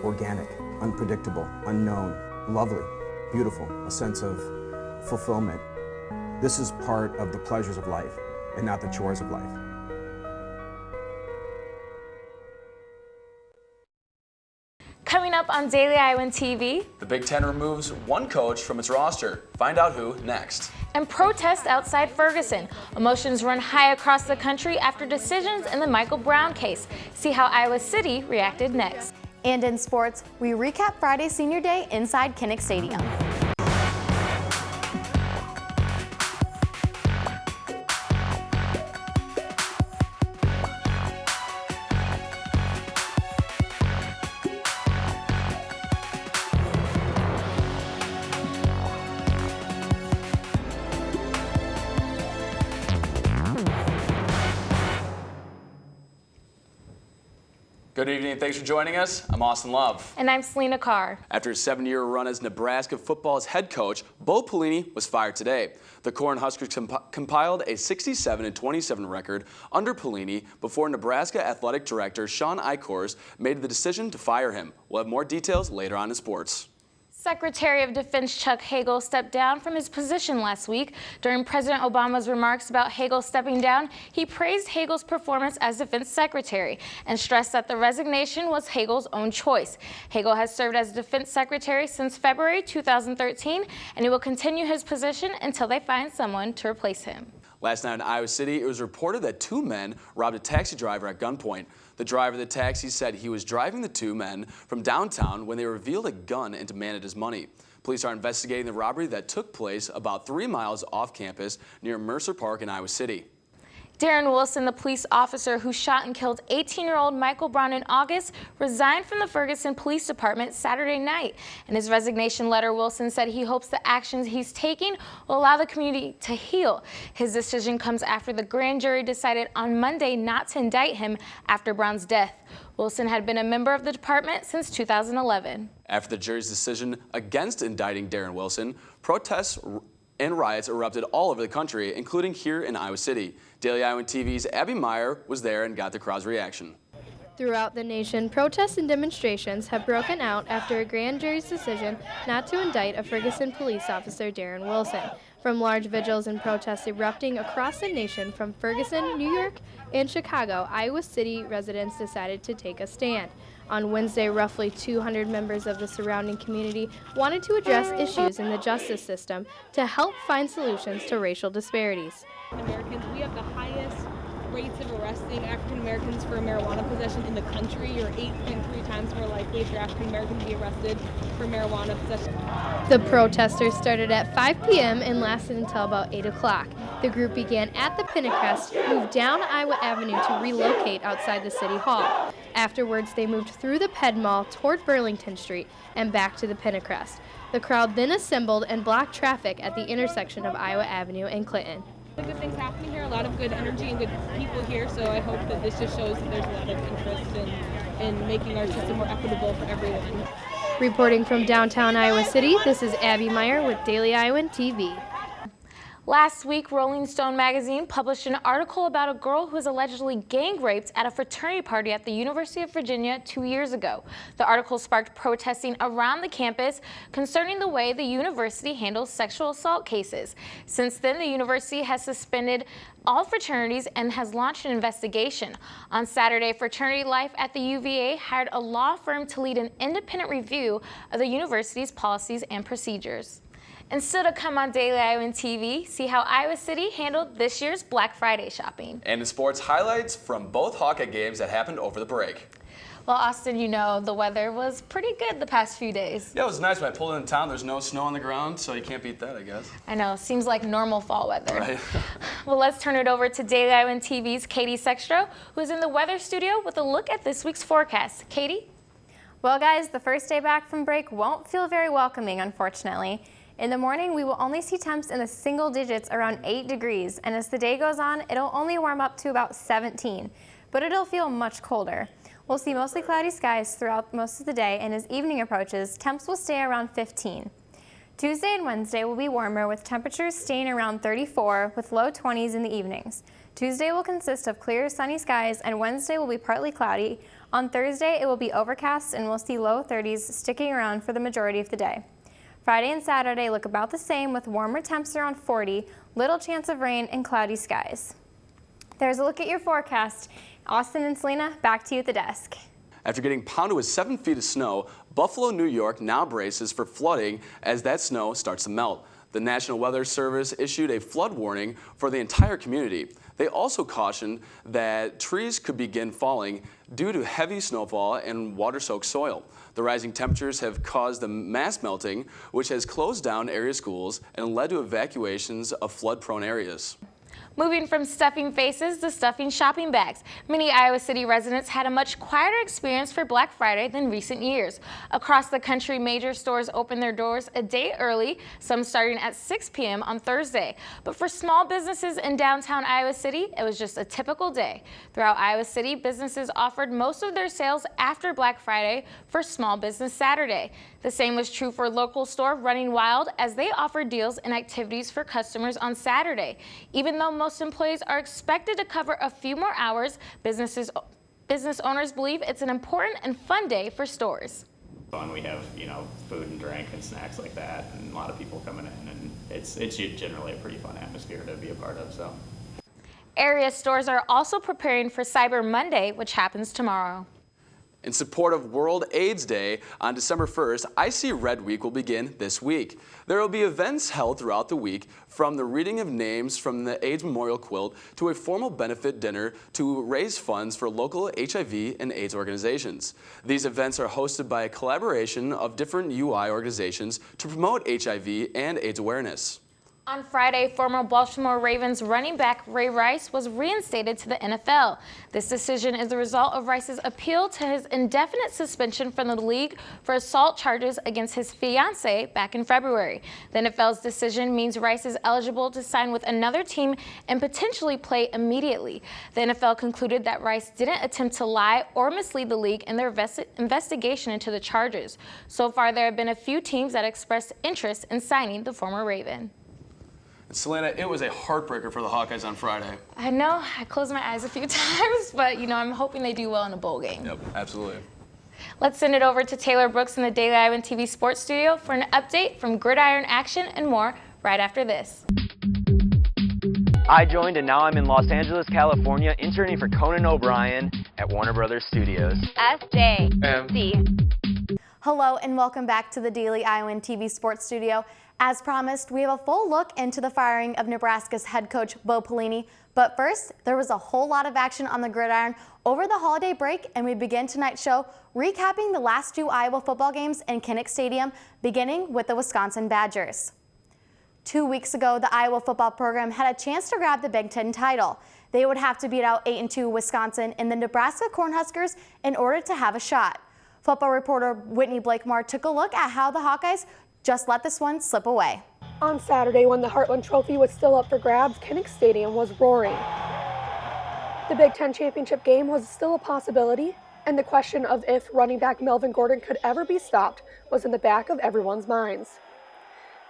organic, unpredictable, unknown, lovely, beautiful, a sense of fulfillment. This is part of the pleasures of life and not the chores of life. Coming up on Daily Iowan TV. The Big Ten removes one coach from its roster. Find out who next. And protest outside Ferguson. Emotions run high across the country after decisions in the Michael Brown case. See how Iowa City reacted next. And in sports, we recap Friday's senior day inside Kinnick Stadium. Good evening and thanks for joining us. I'm Austin Love. And I'm Selena Carr. After a 7-year run as Nebraska football's head coach, Bo Pelini was fired today. The Cornhuskers compiled a 67-27 record under Pelini before Nebraska Athletic Director Sean Eichhorst made the decision to fire him. We'll have more details later on in sports. Secretary of Defense Chuck Hagel stepped down from his position last week. During President Obama's remarks about Hagel stepping down, he praised Hagel's performance as Defense Secretary and stressed that the resignation was Hagel's own choice. Hagel has served as Defense Secretary since February 2013, and he will continue his position until they find someone to replace him. Last night in Iowa City, it was reported that 2 men robbed a taxi driver at gunpoint. The driver of the taxi said he was driving the 2 men from downtown when they revealed a gun and demanded his money. Police are investigating the robbery that took place about 3 miles off campus near Mercer Park in Iowa City. Darren Wilson, the police officer who shot and killed 18-year-old Michael Brown in August, resigned from the Ferguson Police Department Saturday night. In his resignation letter, Wilson said he hopes the actions he's taking will allow the community to heal. His decision comes after the grand jury decided on Monday not to indict him after Brown's death. Wilson had been a member of the department since 2011. After the jury's decision against indicting Darren Wilson, protests and riots erupted all over the country, including here in Iowa City. Daily Iowan TV's Abby Meyer was there and got the crowd's reaction. Throughout the nation, protests and demonstrations have broken out after a grand jury's decision not to indict a Ferguson police officer, Darren Wilson. From large vigils and protests erupting across the nation from Ferguson, New York, and Chicago, Iowa City residents decided to take a stand. On Wednesday, roughly 200 members of the surrounding community wanted to address issues in the justice system to help find solutions to racial disparities. Americans, we have the highest rates of arresting African Americans for marijuana possession in the country. You're 8.3 times more likely for African Americans to be arrested for marijuana possession. The protesters started at 5 p.m. and lasted until about 8 o'clock. The group began at the Pinnacle, moved down Iowa Avenue to relocate outside the City Hall. Afterwards, they moved through the Ped Mall toward Burlington Street and back to the Pinnacle. The crowd then assembled and blocked traffic at the intersection of Iowa Avenue and Clinton. Good things happening here, a lot of good energy and good people here, so I hope that this just shows that there's a lot of interest in making our system more equitable for everyone. Reporting from downtown Iowa City, this is Abby Meyer with Daily Iowan TV. Last week, Rolling Stone magazine published an article about a girl who was allegedly gang raped at a fraternity party at the University of Virginia 2 years ago. The article sparked protesting around the campus concerning the way the university handles sexual assault cases. Since then, the university has suspended all fraternities and has launched an investigation. On Saturday, Fraternity Life at the UVA hired a law firm to lead an independent review of the university's policies and procedures. And still to come on Daily Iowan TV, see how Iowa City handled this year's Black Friday shopping. And in sports, highlights from both Hawkeye games that happened over the break. Well, Austin, you know, the weather was pretty good the past few days. Yeah, it was nice. When I pulled into town, there's no snow on the ground, so you can't beat that, I guess. I know, seems like normal fall weather. Right. Well, let's turn it over to Daily Iowan TV's Katie Sextro, who's in the weather studio with a look at this week's forecast. Katie? Well, guys, the first day back from break won't feel very welcoming, unfortunately. In the morning, we will only see temps in the single digits around 8 degrees, and as the day goes on, it'll only warm up to about 17, but it'll feel much colder. We'll see mostly cloudy skies throughout most of the day, and as evening approaches, temps will stay around 15. Tuesday and Wednesday will be warmer, with temperatures staying around 34 with low 20s in the evenings. Tuesday will consist of clear, sunny skies, and Wednesday will be partly cloudy. On Thursday, it will be overcast and we'll see low 30s sticking around for the majority of the day. Friday and Saturday look about the same with warmer temps around 40, little chance of rain and cloudy skies. There's a look at your forecast. Austin and Selena, back to you at the desk. After getting pounded with 7 feet of snow, Buffalo, New York now braces for flooding as that snow starts to melt. The National Weather Service issued a flood warning for the entire community. They also cautioned that trees could begin falling due to heavy snowfall and water-soaked soil. The rising temperatures have caused the mass melting, which has closed down area schools and led to evacuations of flood-prone areas. Moving from stuffing faces to stuffing shopping bags, many Iowa City residents had a much quieter experience for Black Friday than recent years. Across the country, major stores opened their doors a day early, some starting at 6 p.m. on Thursday. But for small businesses in downtown Iowa City, it was just a typical day. Throughout Iowa City, businesses offered most of their sales after Black Friday for Small Business Saturday. The same was true for local store Running Wild, as they offered deals and activities for customers on Saturday. Even though most employees are expected to cover a few more hours, business owners believe it's an important and fun day for stores. Fun. We have, food and drink and snacks like that, and a lot of people coming in, and it's generally a pretty fun atmosphere to be a part of. So, area stores are also preparing for Cyber Monday, which happens tomorrow. In support of World AIDS Day on December 1st, I See Red Week will begin this week. There will be events held throughout the week, from the reading of names from the AIDS Memorial Quilt to a formal benefit dinner to raise funds for local HIV and AIDS organizations. These events are hosted by a collaboration of different UI organizations to promote HIV and AIDS awareness. On Friday, former Baltimore Ravens running back Ray Rice was reinstated to the NFL. This decision is the result of Rice's appeal to his indefinite suspension from the league for assault charges against his fiancée back in February. The NFL's decision means Rice is eligible to sign with another team and potentially play immediately. The NFL concluded that Rice didn't attempt to lie or mislead the league in their investigation into the charges. So far, there have been a few teams that expressed interest in signing the former Raven. Selena, it was a heartbreaker for the Hawkeyes on Friday. I know, I closed my eyes a few times, but I'm hoping they do well in a bowl game. Yep, absolutely. Let's send it over to Taylor Brooks in the Daily Iowan TV Sports Studio for an update from gridiron action and more right after this. I joined and now I'm in Los Angeles, California, interning for Conan O'Brien at Warner Brothers Studios. SJC. Hello and welcome back to the Daily Iowan TV Sports Studio. As promised, we have a full look into the firing of Nebraska's head coach Bo Pelini. But first, there was a whole lot of action on the gridiron over the holiday break, and we begin tonight's show recapping the last two Iowa football games in Kinnick Stadium, beginning with the Wisconsin Badgers. 2 weeks ago, the Iowa football program had a chance to grab the Big Ten title. They would have to beat out 8-2 Wisconsin and the Nebraska Cornhuskers in order to have a shot. Football reporter Whitney Blakemore took a look at how the Hawkeyes just let this one slip away. On Saturday, when the Heartland Trophy was still up for grabs, Kinnick Stadium was roaring. The Big Ten championship game was still a possibility, and the question of if running back Melvin Gordon could ever be stopped was in the back of everyone's minds.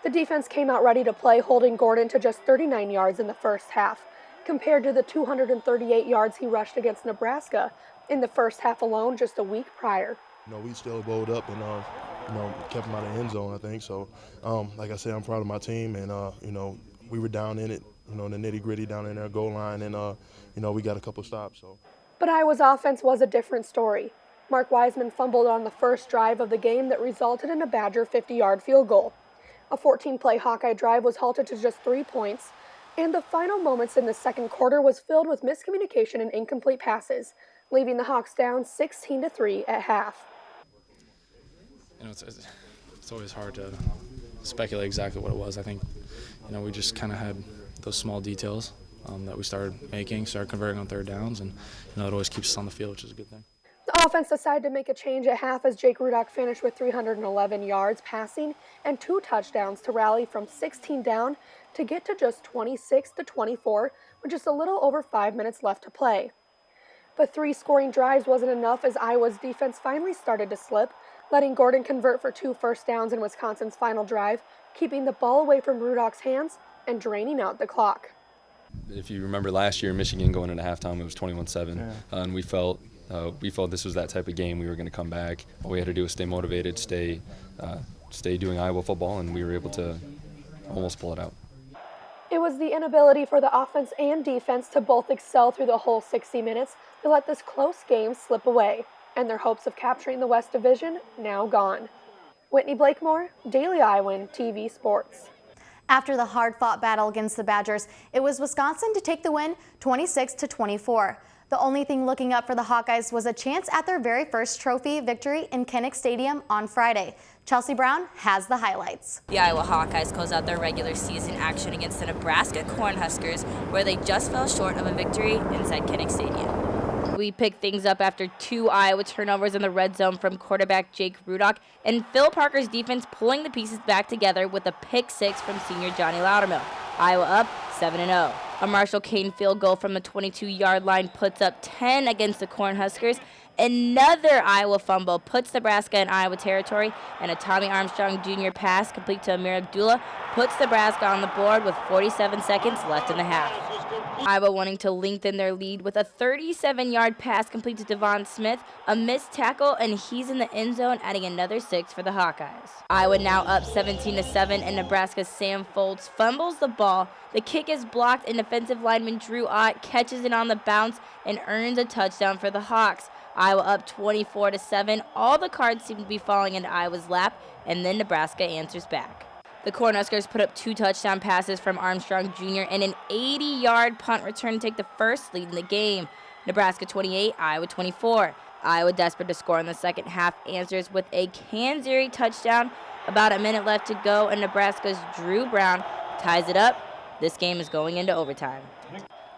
The defense came out ready to play, holding Gordon to just 39 yards in the first half, compared to the 238 yards he rushed against Nebraska in the first half alone just a week prior. We still bowled up and kept them out of the end zone, I think. So, like I said, I'm proud of my team, and we were down in it, in the nitty-gritty down in our goal line, and we got a couple stops. So. But Iowa's offense was a different story. Mark Wiseman fumbled on the first drive of the game that resulted in a Badger 50-yard field goal. A 14-play Hawkeye drive was halted to just 3 points, and the final moments in the second quarter was filled with miscommunication and incomplete passes, leaving the Hawks down 16-3 at half. It's always hard to speculate exactly what it was. I think, we just kind of had those small details that we started converting on third downs, and it always keeps us on the field, which is a good thing. The offense decided to make a change at half as Jake Rudock finished with 311 yards passing and 2 touchdowns to rally from 16 down to get to just 26-24 with just a little over 5 minutes left to play. But 3 scoring drives wasn't enough as Iowa's defense finally started to slip, letting Gordon convert for 2 first downs in Wisconsin's final drive, keeping the ball away from Rudock's hands and draining out the clock. If you remember last year in Michigan going into halftime, it was 21-7, and we felt we felt this was that type of game. We were going to come back. All we had to do was stay motivated, stay doing Iowa football, and we were able to almost pull it out. It was the inability for the offense and defense to both excel through the whole 60 minutes that let this close game slip away, and their hopes of capturing the West Division now gone. Whitney Blakemore, Daily Iowan TV Sports. After the hard-fought battle against the Badgers, it was Wisconsin to take the win 26-24. The only thing looking up for the Hawkeyes was a chance at their very first trophy victory in Kinnick Stadium on Friday. Chelsea Brown has the highlights. The Iowa Hawkeyes close out their regular season action against the Nebraska Cornhuskers, where they just fell short of a victory inside Kinnick Stadium. We picked things up after 2 Iowa turnovers in the red zone from quarterback Jake Rudock, and Phil Parker's defense pulling the pieces back together with a pick 6 from senior Johnny Loudermill. Iowa up 7-0. A Marshall Kane field goal from the 22-yard line puts up 10 against the Cornhuskers. Another Iowa fumble puts Nebraska in Iowa territory, and a Tommy Armstrong Jr. pass complete to Amir Abdullah puts Nebraska on the board with 47 seconds left in the half. Iowa wanting to lengthen their lead with a 37-yard pass complete to Devon Smith, a missed tackle, and he's in the end zone, adding another 6 for the Hawkeyes. Iowa now up 17-7, and Nebraska's Sam Foltz fumbles the ball. The kick is blocked, and defensive lineman Drew Ott catches it on the bounce and earns a touchdown for the Hawks. Iowa up 24-7. All the cards seem to be falling into Iowa's lap, and then Nebraska answers back. The Cornhuskers put up 2 touchdown passes from Armstrong Jr. and an 80-yard punt return to take the first lead in the game. Nebraska 28, Iowa 24. Iowa, desperate to score in the second half, answers with a Kanzeri touchdown. About a minute left to go, and Nebraska's Drew Brown ties it up. This game is going into overtime.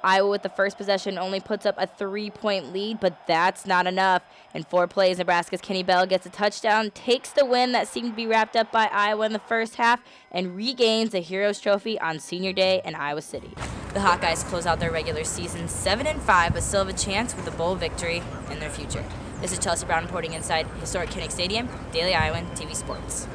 Iowa with the first possession only puts up a 3-point lead, but that's not enough. In 4 plays, Nebraska's Kenny Bell gets a touchdown, takes the win that seemed to be wrapped up by Iowa in the first half, and regains the Heroes Trophy on Senior Day in Iowa City. The Hawkeyes close out their regular season 7-5, but still have a chance with a bowl victory in their future. This is Chelsea Brown reporting inside historic Kinnick Stadium, Daily Iowan TV Sports.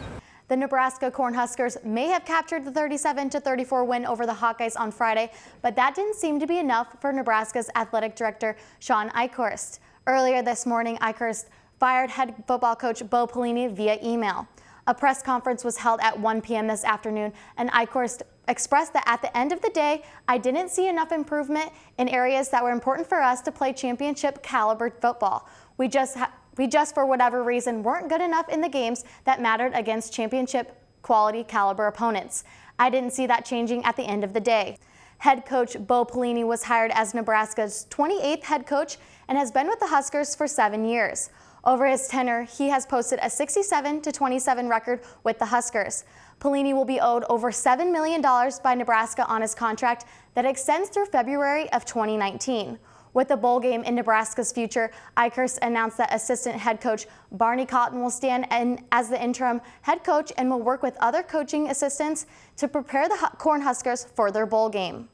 The Nebraska Cornhuskers may have captured the 37-34 win over the Hawkeyes on Friday, but that didn't seem to be enough for Nebraska's athletic director, Sean Eichhorst. Earlier this morning, Eichhorst fired head football coach Bo Pelini via email. A press conference was held at 1 p.m. this afternoon, and Eichhorst expressed that at the end of the day, I didn't see enough improvement in areas that were important for us to play championship caliber football. We just, for whatever reason, weren't good enough in the games that mattered against championship quality caliber opponents. I didn't see that changing at the end of the day. Head coach Bo Pelini was hired as Nebraska's 28th head coach and has been with the Huskers for 7 years. Over his tenure, he has posted a 67-27 record with the Huskers. Pelini will be owed over $7 million by Nebraska on his contract that extends through February of 2019. With the bowl game in Nebraska's future, Eichhorst announced that assistant head coach Barney Cotton will stand in as the interim head coach and will work with other coaching assistants to prepare the Cornhuskers for their bowl game.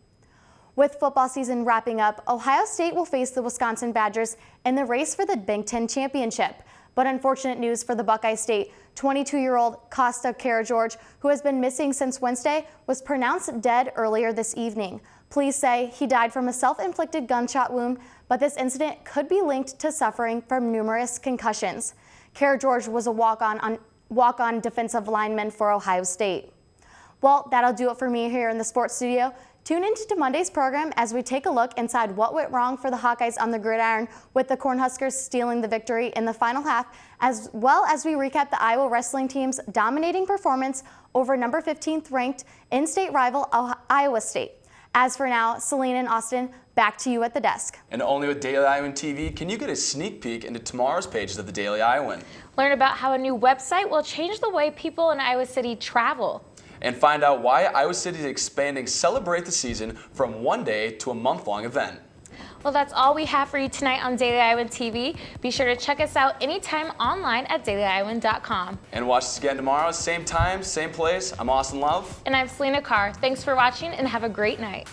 With football season wrapping up, Ohio State will face the Wisconsin Badgers in the race for the Big Ten championship. But unfortunate news for the Buckeye State, 22-year-old Costa Karageorge, who has been missing since Wednesday, was pronounced dead earlier this evening. Police say he died from a self-inflicted gunshot wound, but this incident could be linked to suffering from numerous concussions. Karageorge was a walk-on defensive lineman for Ohio State. Well, that'll do it for me here in the sports studio. Tune into Monday's program as we take a look inside what went wrong for the Hawkeyes on the gridiron, with the Cornhuskers stealing the victory in the final half, as well as we recap the Iowa wrestling team's dominating performance over number 15th ranked in-state rival Iowa State. As for now, Celine and Austin, back to you at the desk. And only with Daily Iowan TV can you get a sneak peek into tomorrow's pages of the Daily Iowan. Learn about how a new website will change the way people in Iowa City travel. And find out why Iowa City is expanding Celebrate the Season from 1 day to a month-long event. Well, that's all we have for you tonight on Daily Iowan TV. Be sure to check us out anytime online at dailyiowan.com. And watch us again tomorrow, same time, same place. I'm Austin Love. And I'm Selena Carr. Thanks for watching and have a great night.